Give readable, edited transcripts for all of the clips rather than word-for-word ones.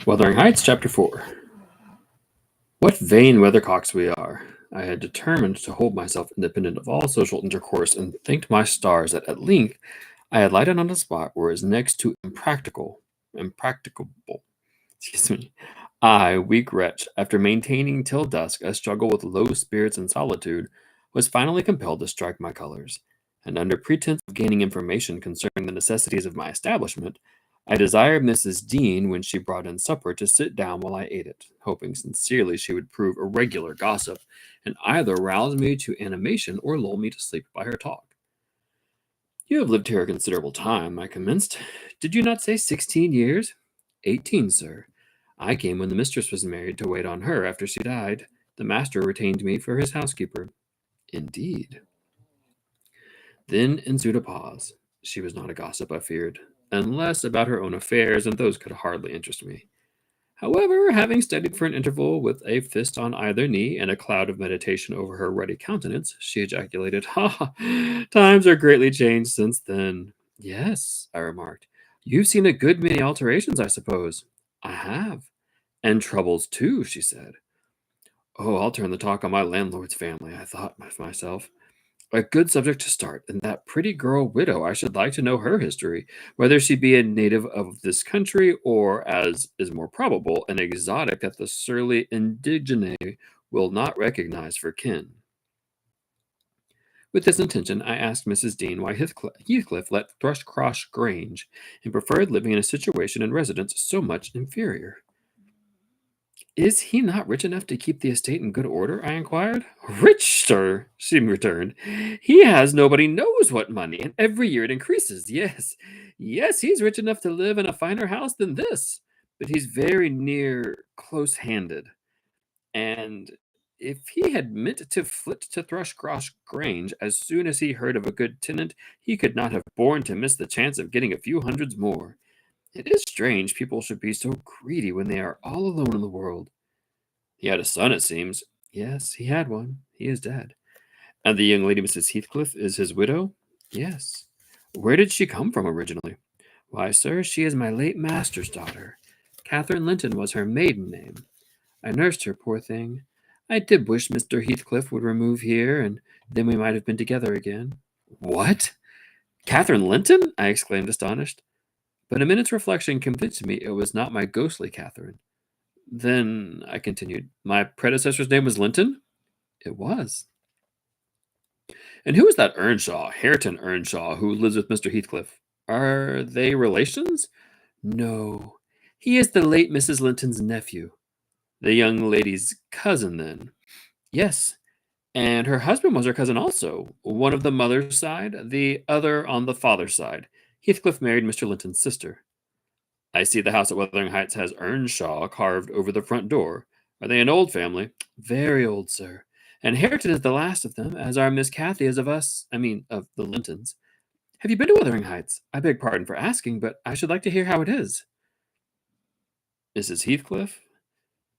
Wuthering Heights, Chapter 4. What vain weathercocks we are! I had determined to hold myself independent of all social intercourse, and thanked my stars that at length I had lighted on a spot where it was next to impracticable. Excuse me. I, weak wretch, after maintaining till dusk a struggle with low spirits and solitude, was finally compelled to strike my colors, and under pretense of gaining information concerning the necessities of my establishment, I desired Mrs. Dean, when she brought in supper, to sit down while I ate it, hoping sincerely she would prove a regular gossip, and either rouse me to animation or lull me to sleep by her talk. You have lived here a considerable time, I commenced. Did you not say 16 years? 18, sir. I came when the mistress was married to wait on her after she died. The master retained me for his housekeeper. Indeed. Then ensued a pause. She was not a gossip, I feared, unless about her own affairs, and those could hardly interest me. However, having studied for an interval with a fist on either knee and a cloud of meditation over her ruddy countenance, she ejaculated, "Ha! Ha! Times are greatly changed since then." "Yes," I remarked. "You've seen a good many alterations, I suppose." "I have." "And troubles too," she said. "Oh, I'll turn the talk on my landlord's family," I thought to myself. "A good subject to start. And that pretty girl widow, I should like to know her history, whether she be a native of this country, or, as is more probable, an exotic that the surly indigene will not recognize for kin." With this intention, I asked Mrs. Dean why Heathcliff let Thrushcross Grange, and preferred living in a situation and residence so much inferior. "Is he not rich enough to keep the estate in good order?" I inquired. "Rich, sir!" she returned. "He has nobody knows what money, and every year it increases. Yes, yes, he's rich enough to live in a finer house than this, but he's very near close-handed. And if he had meant to flit to Thrushcross Grange as soon as he heard of a good tenant, he could not have borne to miss the chance of getting a few hundreds more. It is strange people should be so greedy when they are all alone in the world. He had a son, it seems." "Yes, he had one. He is dead." "And the young lady Mrs. Heathcliff is his widow?" "Yes." "Where did she come from originally?" "Why, sir, she is my late master's daughter. Catherine Linton was her maiden name. I nursed her, poor thing. I did wish Mr. Heathcliff would remove here, and then we might have been together again." "What? Catherine Linton?" I exclaimed, astonished. But a minute's reflection convinced me it was not my ghostly Catherine. "Then," I continued, "my predecessor's name was Linton?" "It was." "And who is that Earnshaw, Hareton Earnshaw, who lives with Mr. Heathcliff? Are they relations?" "No. He is the late Mrs. Linton's nephew." "The young lady's cousin, then?" "Yes. And her husband was her cousin also, one of the mother's side, the other on the father's side. Heathcliff married Mr. Linton's sister." "I see the house at Wuthering Heights has Earnshaw carved over the front door. Are they an old family?" "Very old, sir. And Hareton is the last of them, as our Miss Cathy is of us, I mean, of the Lintons. Have you been to Wuthering Heights? I beg pardon for asking, but I should like to hear how it is." "Mrs. Heathcliff?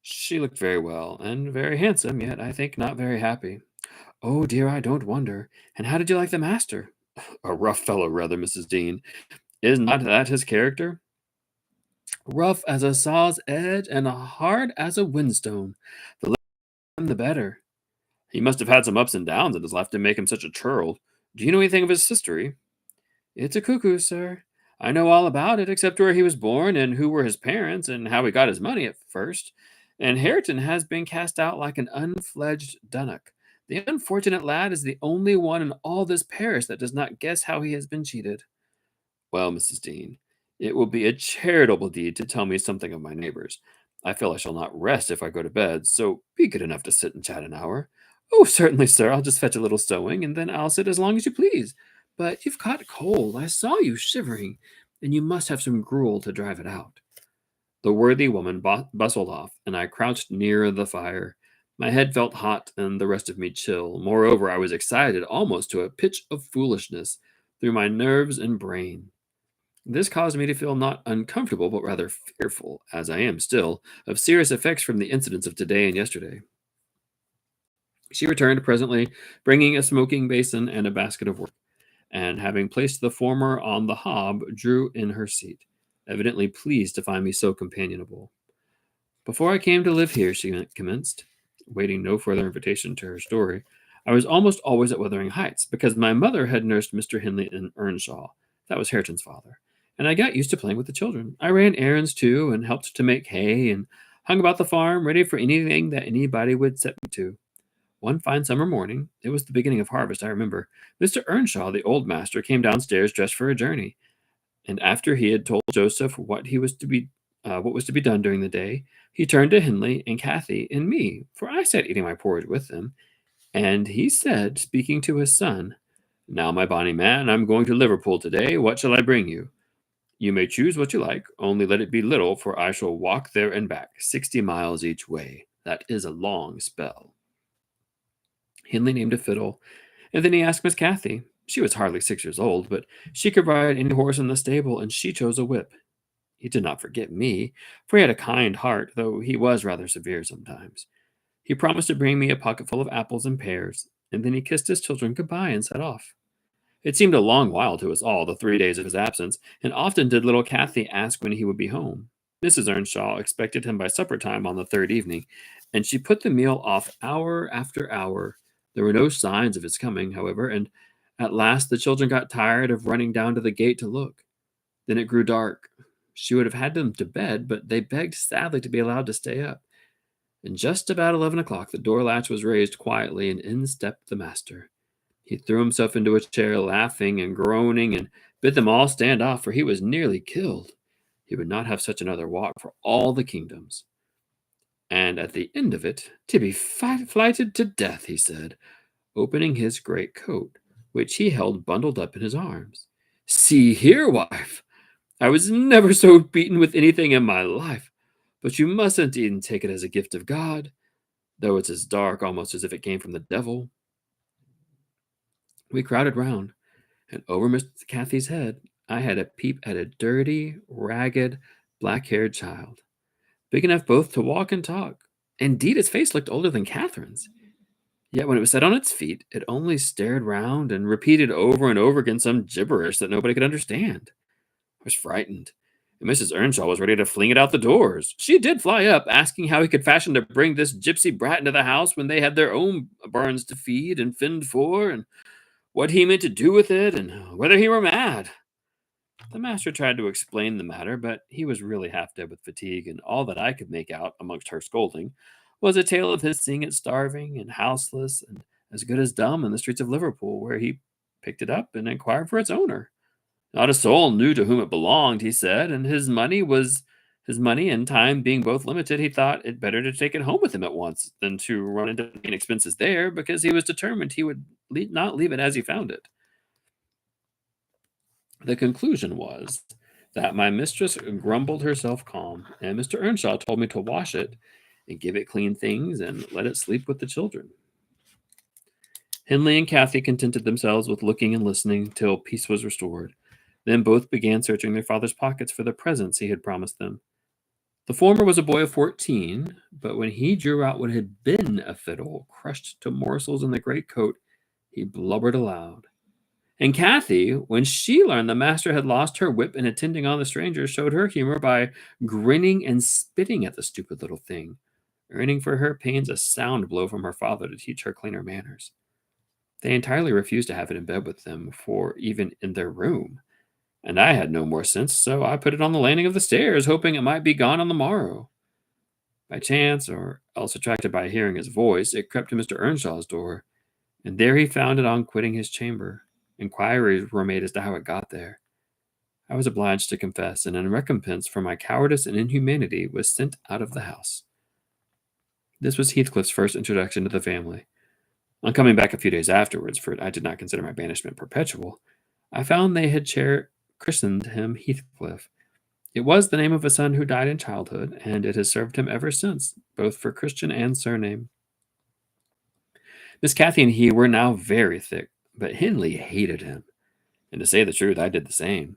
She looked very well, and very handsome, yet I think not very happy." "Oh dear, I don't wonder. And how did you like the master?" "A rough fellow, rather, Mrs. Dean. Is not that his character?" "Rough as a saw's edge and hard as a whinstone. The less him the better." "He must have had some ups and downs in his life to make him such a churl. Do you know anything of his history?" "It's a cuckoo, sir. I know all about it, except where he was born, and who were his parents, and how he got his money at first. And Hareton has been cast out like an unfledged dunnock. The unfortunate lad is the only one in all this parish that does not guess how he has been cheated." "Well, Mrs. Dean, it will be a charitable deed to tell me something of my neighbors. I feel I shall not rest if I go to bed, so be good enough to sit and chat an hour." "Oh, certainly, sir. I'll just fetch a little sewing, and then I'll sit as long as you please. But you've caught cold. I saw you shivering, and you must have some gruel to drive it out." The worthy woman bustled off, and I crouched near the fire. My head felt hot, and the rest of me chill. Moreover, I was excited almost to a pitch of foolishness through my nerves and brain. This caused me to feel not uncomfortable, but rather fearful, as I am still, of serious effects from the incidents of today and yesterday. She returned presently, bringing a smoking basin and a basket of work, and having placed the former on the hob, drew in her seat, evidently pleased to find me so companionable. Before I came to live here, she commenced, waiting no further invitation to her story, I was almost always at Wuthering Heights because my mother had nursed Mr. Hindley and Earnshaw. That was Hareton's father. And I got used to playing with the children. I ran errands too and helped to make hay and hung about the farm, ready for anything that anybody would set me to. One fine summer morning, it was the beginning of harvest, I remember, Mr. Earnshaw, the old master, came downstairs dressed for a journey, and after he had told Joseph what was to be done during the day, he turned to Hindley and Kathy and me, for I sat eating my porridge with them, and he said, speaking to his son, "Now, my bonny man, I'm going to Liverpool today. What shall I bring you? You may choose what you like, only let it be little, for I shall walk there and back, 60 miles each way. That is a long spell." Hindley named a fiddle, and then he asked Miss Kathy. She was hardly 6 years old, but she could ride any horse in the stable, and she chose a whip. He did not forget me, for he had a kind heart, though he was rather severe sometimes. He promised to bring me a pocketful of apples and pears, and then he kissed his children good-bye and set off. It seemed a long while to us all, the 3 days of his absence, and often did little Kathy ask when he would be home. Mrs. Earnshaw expected him by supper time on the third evening, and she put the meal off hour after hour. There were no signs of his coming, however, and at last the children got tired of running down to the gate to look. Then it grew dark. She would have had them to bed, but they begged sadly to be allowed to stay up. And just about 11 o'clock, the door latch was raised quietly, and in stepped the master. He threw himself into a chair, laughing and groaning, and bid them all stand off, for he was nearly killed. He would not have such another walk for all the kingdoms. And at the end of it, "To be flighted to death," he said, opening his great coat, which he held bundled up in his arms. "See here, wife, I was never so beaten with anything in my life, but you mustn't even take it as a gift of God, though it's as dark almost as if it came from the devil." We crowded round, and over Miss Kathy's head I had a peep at a dirty, ragged, black-haired child, big enough both to walk and talk. Indeed, its face looked older than Catherine's. Yet when it was set on its feet, it only stared round and repeated over and over again some gibberish that nobody could understand. I was frightened, and Mrs. Earnshaw was ready to fling it out the doors. She did fly up, asking how he could fashion to bring this gypsy brat into the house when they had their own barns to feed and fend for, and what he meant to do with it, and whether he were mad. The master tried to explain the matter, but he was really half dead with fatigue, and all that I could make out, amongst her scolding, was a tale of his seeing it starving and houseless and as good as dumb in the streets of Liverpool, where he picked it up and inquired for its owner. Not a soul knew to whom it belonged, he said, and his money and time being both limited, he thought it better to take it home with him at once than to run into main expenses there, because he was determined he would not leave it as he found it. The conclusion was that my mistress grumbled herself calm, and Mr. Earnshaw told me to wash it and give it clean things and let it sleep with the children. Hindley and Kathy contented themselves with looking and listening till peace was restored. Then both began searching their father's pockets for the presents he had promised them. The former was a boy of 14, but when he drew out what had been a fiddle, crushed to morsels in the great coat, he blubbered aloud. And Kathy, when she learned the master had lost her whip in attending on the strangers, showed her humor by grinning and spitting at the stupid little thing, earning for her pains a sound blow from her father to teach her cleaner manners. They entirely refused to have it in bed with them, for even in their room, and I had no more sense, so I put it on the landing of the stairs, hoping it might be gone on the morrow. By chance, or else attracted by hearing his voice, it crept to Mr. Earnshaw's door, and there he found it on quitting his chamber. Inquiries were made as to how it got there. I was obliged to confess, and in recompense for my cowardice and inhumanity was sent out of the house. This was Heathcliff's first introduction to the family. On coming back a few days afterwards, for I did not consider my banishment perpetual, I found they had christened him Heathcliff. It was the name of a son who died in childhood, and it has served him ever since, both for Christian and surname. Miss Kathy and he were now very thick, but Hindley hated him, and to say the truth, I did the same.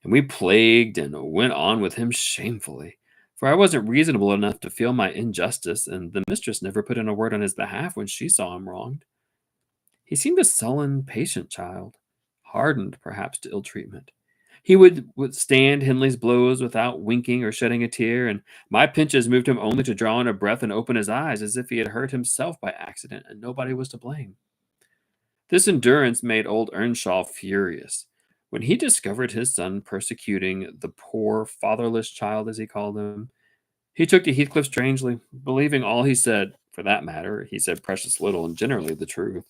And we plagued and went on with him shamefully, for I wasn't reasonable enough to feel my injustice, and the mistress never put in a word on his behalf when she saw him wronged. He seemed a sullen, patient child, hardened perhaps to ill treatment. He would withstand Henley's blows without winking or shedding a tear, and my pinches moved him only to draw in a breath and open his eyes as if he had hurt himself by accident and nobody was to blame. This endurance made old Earnshaw furious. When he discovered his son persecuting the poor fatherless child, as he called him, he took to Heathcliff strangely, believing all he said. For that matter, he said precious little and generally the truth,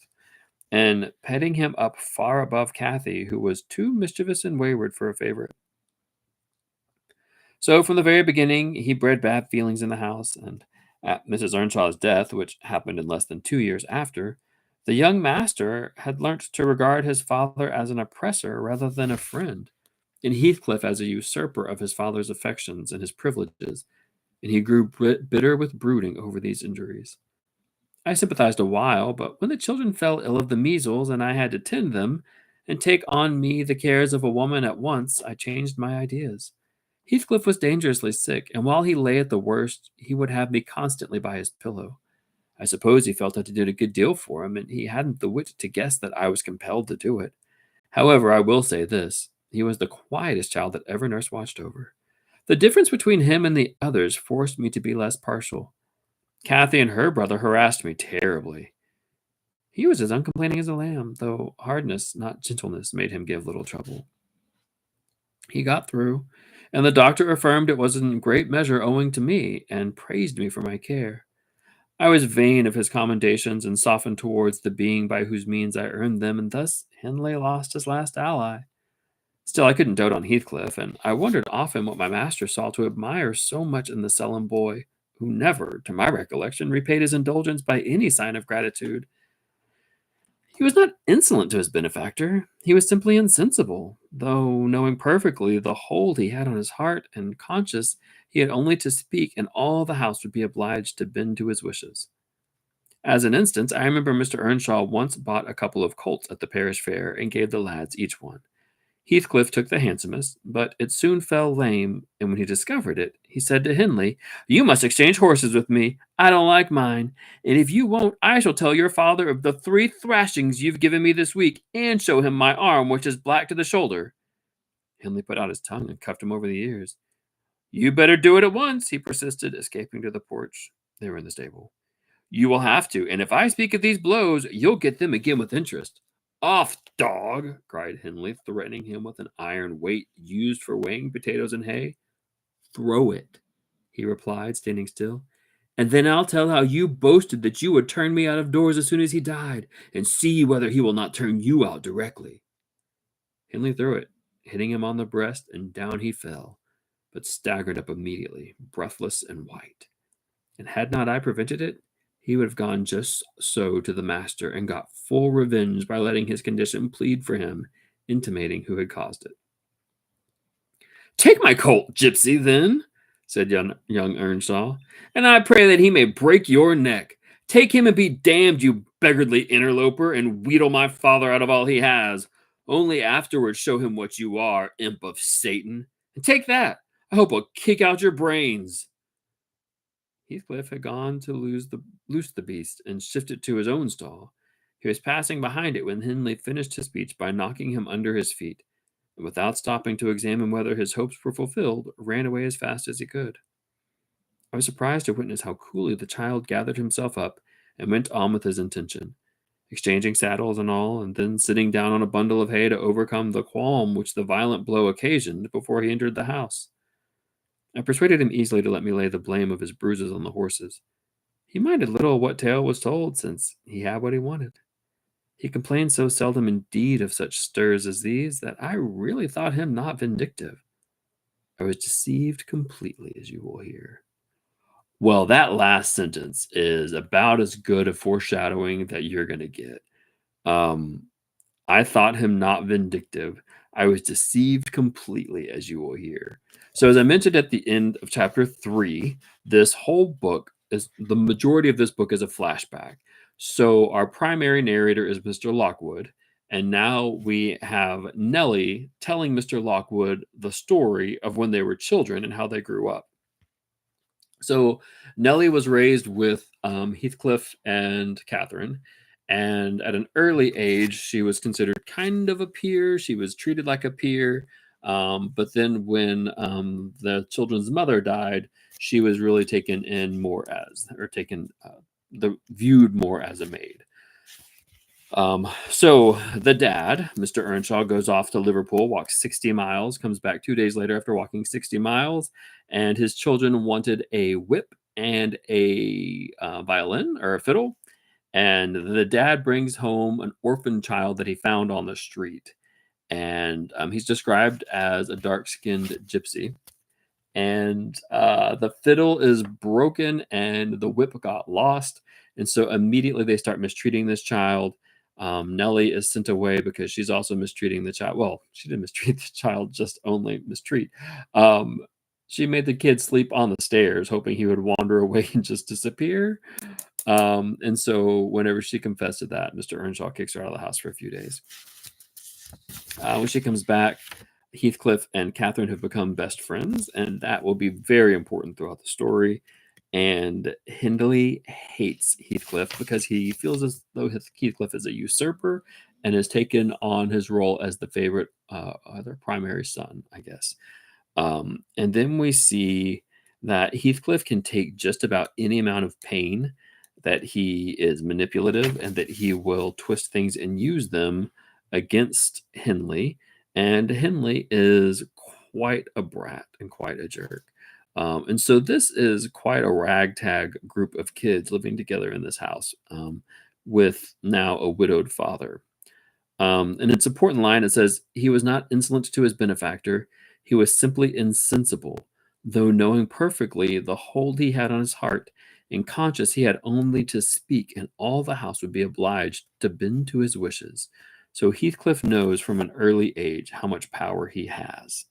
and petting him up far above Cathy, who was too mischievous and wayward for a favorite. So from the very beginning, he bred bad feelings in the house, and at Mrs. Earnshaw's death, which happened in less than 2 years after, the young master had learnt to regard his father as an oppressor rather than a friend, and Heathcliff as a usurper of his father's affections and his privileges, and he grew bitter with brooding over these injuries. I sympathized a while, but when the children fell ill of the measles and I had to tend them and take on me the cares of a woman at once, I changed my ideas. Heathcliff was dangerously sick, and while he lay at the worst, he would have me constantly by his pillow. I suppose he felt I did a good deal for him, and he hadn't the wit to guess that I was compelled to do it. However, I will say this: he was the quietest child that ever nurse watched over. The difference between him and the others forced me to be less partial. Cathy and her brother harassed me terribly. He was as uncomplaining as a lamb, though hardness, not gentleness, made him give little trouble. He got through, and the doctor affirmed it was in great measure owing to me, and praised me for my care. I was vain of his commendations and softened towards the being by whose means I earned them, and thus Henley lost his last ally. Still, I couldn't dote on Heathcliff, and I wondered often what my master saw to admire so much in the sullen boy, who never, to my recollection, repaid his indulgence by any sign of gratitude. He was not insolent to his benefactor, he was simply insensible, though knowing perfectly the hold he had on his heart, and conscious he had only to speak, and all the house would be obliged to bend to his wishes. As an instance, I remember Mr. Earnshaw once bought a couple of colts at the parish fair and gave the lads each one. Heathcliff took the handsomest, but it soon fell lame, and when he discovered it, he said to Henley, "You must exchange horses with me. I don't like mine, and if you won't, I shall tell your father of the 3 thrashings you've given me this week, and show him my arm, which is black to the shoulder." Henley put out his tongue and cuffed him over the ears. "You better do it at once," he persisted, escaping to the porch. They were in the stable. "You will have to, and if I speak of these blows, you'll get them again with interest." "Off, dog!" cried Henley, threatening him with an iron weight used for weighing potatoes and hay. "Throw it," he replied, standing still, "and then I'll tell how you boasted that you would turn me out of doors as soon as he died, and see whether he will not turn you out directly." Henley threw it, hitting him on the breast, and down he fell, but staggered up immediately, breathless and white. And had not I prevented it, he would have gone just so to the master and got full revenge by letting his condition plead for him, intimating who had caused it. "Take my colt, gypsy, then," said young Earnshaw, "and I pray that he may break your neck. Take him and be damned, you beggarly interloper, and wheedle my father out of all he has. Only afterwards show him what you are, imp of Satan. And take that. I hope I'll kick out your brains." Heathcliff had gone to loose the beast and shift it to his own stall. He was passing behind it when Henley finished his speech by knocking him under his feet, and without stopping to examine whether his hopes were fulfilled, ran away as fast as he could. I was surprised to witness how coolly the child gathered himself up and went on with his intention, exchanging saddles and all, and then sitting down on a bundle of hay to overcome the qualm which the violent blow occasioned before he entered the house. I persuaded him easily to let me lay the blame of his bruises on the horses. He minded little what tale was told, since he had what he wanted. He complained so seldom indeed of such stirs as these that I really thought him not vindictive. I was deceived completely, as you will hear. Well, that last sentence is about as good a foreshadowing that you're going to get. Um, I thought him not vindictive. I was deceived completely, as you will hear. So, as I mentioned at the end of chapter 3, this whole book is the majority of this book is a flashback. So, our primary narrator is Mr. Lockwood, and now we have Nellie telling Mr. Lockwood the story of when they were children and how they grew up. So, Nellie was raised with Heathcliff and Catherine, and at an early age, she was considered kind of a peer. She was treated like a peer. But then when the children's mother died, she was really taken in more as, or taken, viewed more as a maid. So the dad, Mr. Earnshaw, goes off to Liverpool, walks 60 miles, comes back 2 days later after walking 60 miles, and his children wanted a whip and a violin or a fiddle. And the dad brings home an orphan child that he found on the street. And he's described as a dark skinned gypsy. And the fiddle is broken and the whip got lost. And so immediately they start mistreating this child. Nellie is sent away because she's also mistreating the child. Well, she didn't mistreat the child, just only mistreat. Um, she made the kid sleep on the stairs, hoping he would wander away and just disappear. And so whenever she confessed to that, Mr. Earnshaw kicks her out of the house for a few days. When she comes back, Heathcliff and Catherine have become best friends, and that will be very important throughout the story. And Hindley hates Heathcliff because he feels as though Heathcliff is a usurper and has taken on his role as the favorite, their primary son, I guess. And then we see that Heathcliff can take just about any amount of pain, that he is manipulative, and that he will twist things and use them against Hindley. And Hindley is quite a brat and quite a jerk. And so this is quite a ragtag group of kids living together in this house, with now a widowed father. And it's an important line. It says, "He was not insolent to his benefactor. He was simply insensible, though knowing perfectly the hold he had on his heart, and conscious he had only to speak, and all the house would be obliged to bend to his wishes. So Heathcliff knows from an early age how much power he has."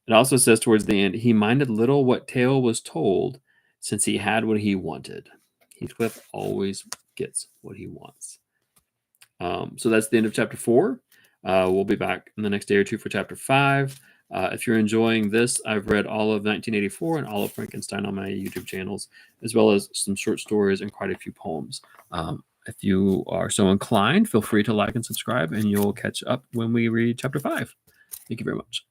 It also says towards the end, "He minded little what tale was told, since he had what he wanted." Heathcliff always gets what he wants. So that's the end of chapter 4. We'll be back in the next day or two for chapter 5. If you're enjoying this, I've read all of 1984 and all of Frankenstein on my YouTube channels, as well as some short stories and quite a few poems. If you are so inclined, feel free to like and subscribe, and you'll catch up when we read chapter 5. Thank you very much.